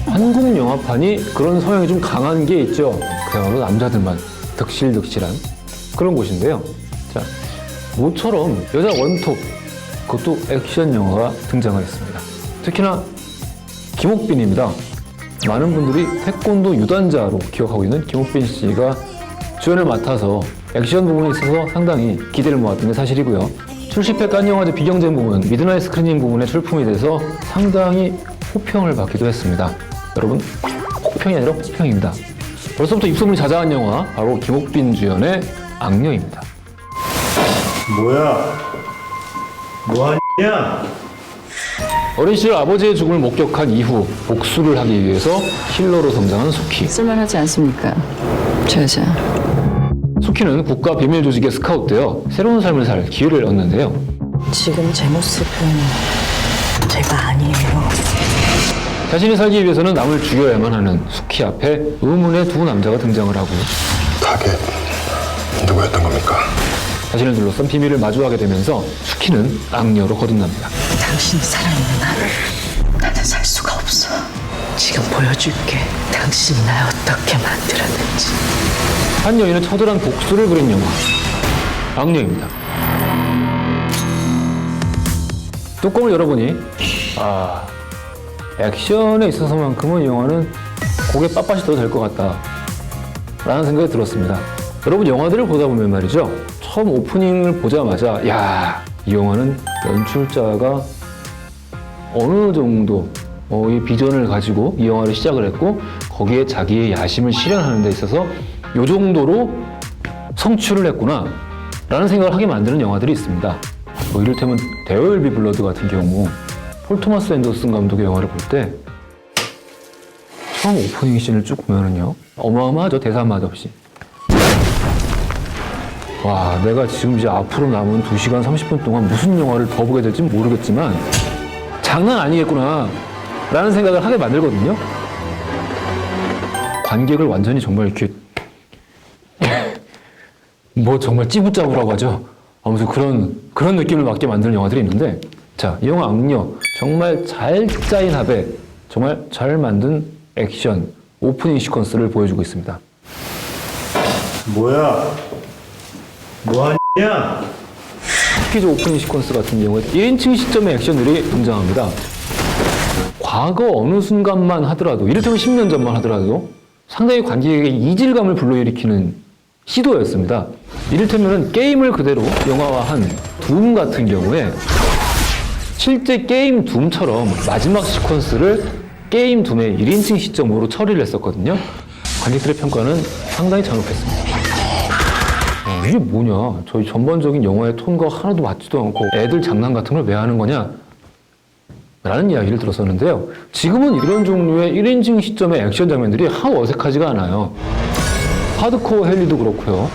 한국 영화판이 그런 성향이 좀 강한 게 있죠. 그야말로 남자들만 득실득실한 그런 곳인데요. 자, 모처럼 여자 원톱, 그것도 액션 영화가 등장을 했습니다. 특히나 김옥빈입니다. 많은 분들이 태권도 유단자로 기억하고 있는 김옥빈 씨가 주연을 맡아서 액션 부분에 있어서 상당히 기대를 모았던 게 사실이고요. 출시팩 깐 영화제 비경쟁 부분, 미드나잇 스크리닝 부분에 출품이 돼서 상당히 호평을 받기도 했습니다. 여러분, 혹평이 아니라 호평입니다. 벌써부터 입소문이 자자한 영화, 바로 김옥빈 주연의 악녀입니다. 뭐야? 뭐하냐? 어린 시절 아버지의 죽음을 목격한 이후 복수를 하기 위해서 킬러로 성장한 수키. 쓸만하지 않습니까? 저 여자. 수키는 국가 비밀 조직에 스카웃되어 새로운 삶을 살 기회를 얻는데요. 지금 제 모습은 제가 아니에요. 자신이 살기 위해서는 남을 죽여야만 하는 수키 앞에 의문의 두 남자가 등장을 하고 타겟 누구였던 겁니까? 자신을 둘러싼 비밀을 마주하게 되면서 수키는 악녀로 거듭납니다. 당신이 살아있는 나는 살 수가 없어. 지금 보여줄게. 당신이 날 어떻게 만들었는지. 한 여인의 처절한 복수를 그린 영화 악녀입니다. 뚜껑을 열어보니 액션에 있어서만큼은 이 영화는 고개 빳빳이 떠도 될 것 같다 라는 생각이 들었습니다. 여러분, 영화들을 보다 보면 말이죠, 처음 오프닝을 보자마자 이 영화는 연출자가 어느 정도 이 비전을 가지고 이 영화를 시작을 했고 거기에 자기의 야심을 실현하는 데 있어서 이 정도로 성취를 했구나 라는 생각을 하게 만드는 영화들이 있습니다. 이를테면 데어 윌 비 블러드 같은 경우 폴 토마스 앤더슨 감독의 영화를 볼 때 처음 오프닝 씬을 쭉 보면은요, 어마어마하죠. 대사 맛없이. 와, 내가 지금 이제 앞으로 남은 2시간 30분 동안 무슨 영화를 더 보게 될지 모르겠지만 장난 아니겠구나 라는 생각을 하게 만들거든요. 관객을 완전히 정말 이렇게 뭐 정말 찌부짜부라고 하죠. 아무튼 그런 느낌을 받게 만드는 영화들이 있는데, 자, 이 영화 악녀, 정말 잘 짜인 합에 정말 잘 만든 액션 오프닝 시퀀스를 보여주고 있습니다. 뭐야? 뭐하냐? 스키즈 오프닝 시퀀스 같은 경우에 1인칭 시점의 액션들이 등장합니다. 과거 어느 순간만 하더라도, 이를테면 10년 전만 하더라도 상당히 관객에게 이질감을 불러일으키는 시도였습니다. 이를테면 게임을 그대로 영화화한 둠 같은 경우에 실제 게임 둠처럼 마지막 시퀀스를 게임 둠의 1인칭 시점으로 처리를 했었거든요. 관객들의 평가는 상당히 잔혹했습니다. 이게 뭐냐? 저희 전반적인 영화의 톤과 하나도 맞지도 않고 애들 장난 같은 걸 왜 하는 거냐? 라는 이야기를 들었었는데요. 지금은 이런 종류의 1인칭 시점의 액션 장면들이 하루 어색하지가 않아요. 하드코어 헬리도 그렇고요.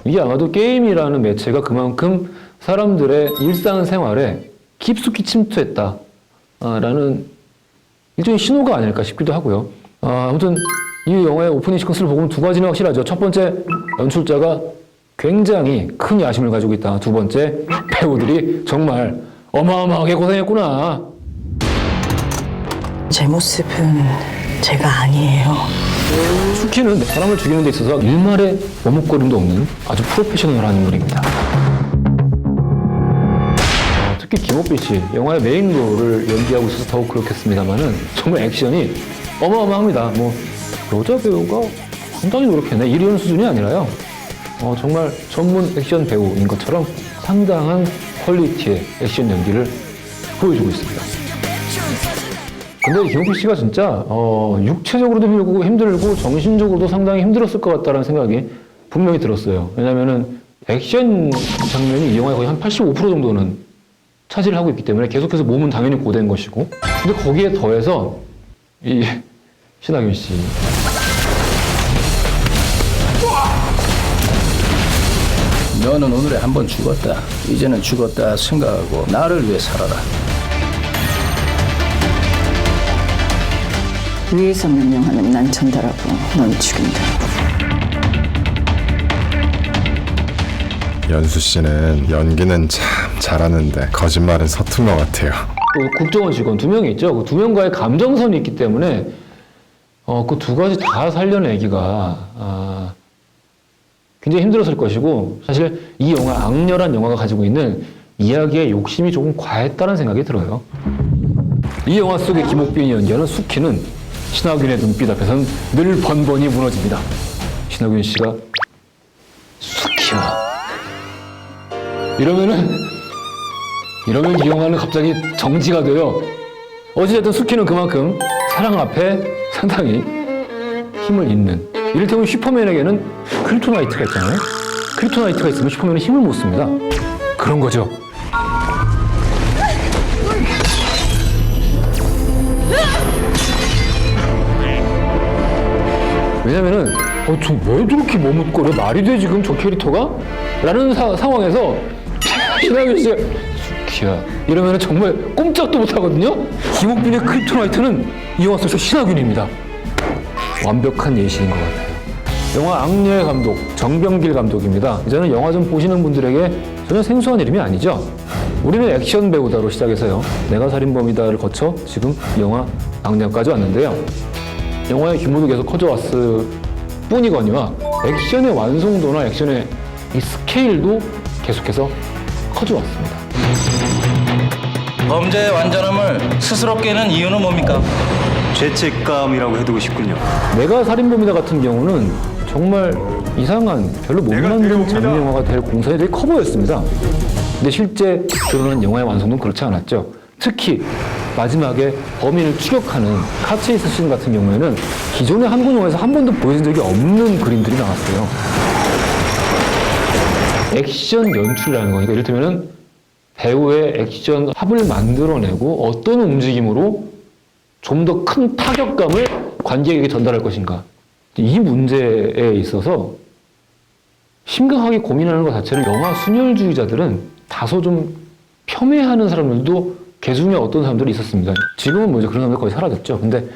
이게 아마도 게임이라는 매체가 그만큼 사람들의 일상생활에 깊숙이 침투했다라는 일종의 신호가 아닐까 싶기도 하고요. 아무튼 이 영화의 오프닝 시퀀스를 보면 두 가지는 확실하죠. 첫 번째, 연출자가 굉장히 큰 야심을 가지고 있다. 두 번째, 배우들이 정말 어마어마하게 고생했구나. 제 모습은 제가 아니에요. 수키는 사람을 죽이는 데 있어서 일말의 머뭇거림도 없는 아주 프로페셔널한 인물입니다. 특히 김옥빈 씨, 영화의 메인 롤을 연기하고 있어서 더욱 그렇겠습니다만은 정말 액션이 어마어마합니다. 뭐 여자 배우가 상당히 노력했네, 이런 수준이 아니라요. 정말 전문 액션 배우인 것처럼 상당한 퀄리티의 액션 연기를 보여주고 있습니다. 근데 김옥빈 씨가 진짜 육체적으로도 힘들고 정신적으로도 상당히 힘들었을 것 같다는 생각이 분명히 들었어요. 왜냐면은 액션 장면이 이 영화의 거의 한 85% 정도는 차지를 하고 있기 때문에 계속해서 몸은 당연히 고된 것이고, 근데 거기에 더해서 이 신하균 씨, 너는 오늘에 한 번 죽었다. 이제는 죽었다 생각하고 나를 위해 살아라. 위에서 명령하면 난 전달하고 넌 죽인다. 연수 씨는 연기는 참 잘하는데 거짓말은 서툰 것 같아요. 또 국정원 직원 2명이 있죠. 그 2명과의 감정선이 있기 때문에 그 2가지 다 살려내기가 굉장히 힘들었을 것이고, 사실 이 영화 악녀란 영화가 가지고 있는 이야기의 욕심이 조금 과했다는 생각이 들어요. 이 영화 속의 김옥빈이 연기하는 수키는 신하균의 눈빛 앞에서는 늘 번번이 무너집니다. 신하균 씨가 수키야 이러면 이 영화는 갑자기 정지가 돼요. 어찌됐든 수키는 그만큼 사랑 앞에 상당히 힘을 잇는, 이를테면 슈퍼맨에게는 크립토나이트가 있잖아요. 크립토나이트가 있으면 슈퍼맨은 힘을 못 씁니다. 그런 거죠. 왜냐면은 저 왜 저렇게 머뭇거려? 말이 돼 지금 저 캐릭터가? 라는 상황에서 신하균 씨가 수키야 이러면은 정말 꼼짝도 못 하거든요. 김옥빈의 크립토나이트는 이 영화 속에서 신하균입니다. 완벽한 예시인 것 같아요. 영화 악녀의 감독 정병길 감독입니다. 이제는 영화 좀 보시는 분들에게 전혀 생소한 이름이 아니죠. 우리는 액션 배우다로 시작해서요, 내가 살인범이다를 거쳐 지금 영화 악녀까지 왔는데요. 영화의 규모도 계속 커져왔을 뿐이거니와 액션의 완성도나 액션의 이 스케일도 계속해서 커져왔습니다. 범죄의 완전함을 스스로 깨는 이유는 뭡니까? 죄책감이라고 해두고 싶군요. 내가 살인범이다 같은 경우는 정말 이상한, 별로 못 만든 장르 영화가 될 공산이 되게 커 보였습니다. 근데 실제 드러난 영화의 완성도는 그렇지 않았죠. 특히 마지막에 범인을 추격하는 카체이스 씬 같은 경우에는 기존의 한국 영화에서 한 번도 보여진 적이 없는 그림들이 나왔어요. 액션 연출이라는 거니까 이를테면은 배우의 액션 합을 만들어내고 어떤 움직임으로 좀 더 큰 타격감을 관객에게 전달할 것인가. 이 문제에 있어서 심각하게 고민하는 것 자체를 영화 순혈주의자들은 다소 좀 폄훼하는 사람들도 개중에 어떤 사람들이 있었습니다. 지금은 뭐 이제 그런 사람들 거의 사라졌죠. 근데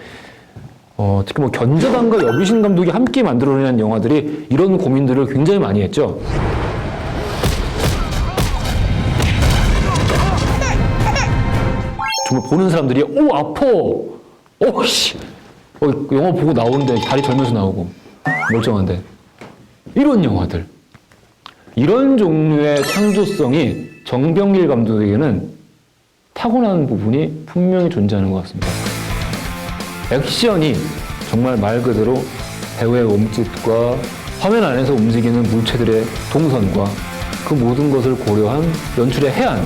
특히 뭐 견자단과 여비신 감독이 함께 만들어낸 영화들이 이런 고민들을 굉장히 많이 했죠. 정말 보는 사람들이 오 아파, 오씨, 영화 보고 나오는데 다리 절면서 나오고 멀쩡한데, 이런 영화들, 이런 종류의 창조성이 정병길 감독에게는 타고난 부분이 분명히 존재하는 것 같습니다. 액션이 정말 말 그대로 배우의 몸짓과 화면 안에서 움직이는 물체들의 동선과 그 모든 것을 고려한 연출의 해안,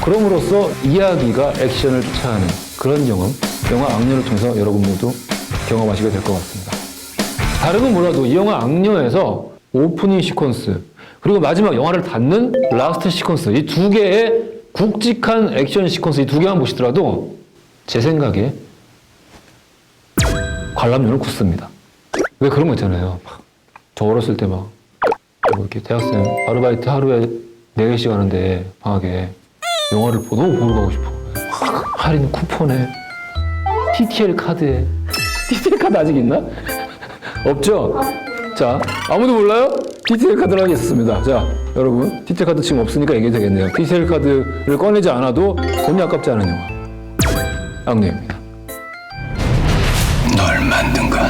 그럼으로써 이야기가 액션을 쫓아가는 그런 경험, 영화 악녀를 통해서 여러분 모두 경험하시게 될 것 같습니다. 다른 건 몰라도 이 영화 악녀에서 오프닝 시퀀스 그리고 마지막 영화를 닫는 라스트 시퀀스, 이 2개의 굵직한 액션 시퀀스, 이 2개만 보시더라도 제 생각에 관람료를 굳습니다. 왜 그런 거 있잖아요. 저 어렸을 때 막 이렇게 대학생 아르바이트 하루에 4개씩 하는데 방학에 영화를 너무 보러 가고 싶어. 할인 쿠폰에 TTL 카드에, TTL 카드 아직 있나? 없죠? 자, 아무도 몰라요? TTL 카드라는 게 있었습니다. 자, 여러분, TTL 카드 지금 없으니까 얘기해도 되겠네요. TTL 카드를 꺼내지 않아도 돈이 아깝지 않은 영화 악녀입니다. 널 만든 건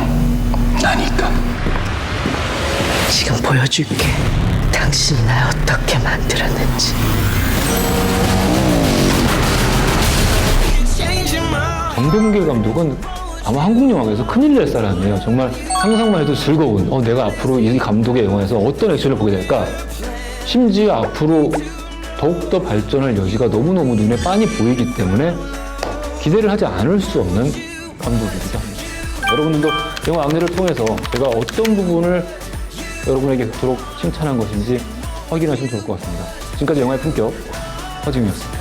나니까. 지금 보여줄게. 당신이 날 어떻게 만들었는지. 정병길 감독은 아마 한국 영화에서 큰일 날 사람이에요. 정말 상상만 해도 즐거운, 내가 앞으로 이 감독의 영화에서 어떤 액션을 보게 될까? 심지어 앞으로 더욱더 발전할 여지가 너무너무 눈에 빤히 보이기 때문에 기대를 하지 않을 수 없는 감독이기도 합니다. 여러분들도 영화 악녀를 통해서 제가 어떤 부분을 여러분에게 그토록 칭찬한 것인지 확인하시면 좋을 것 같습니다. 지금까지 영화의 품격, 허지웅이었습니다.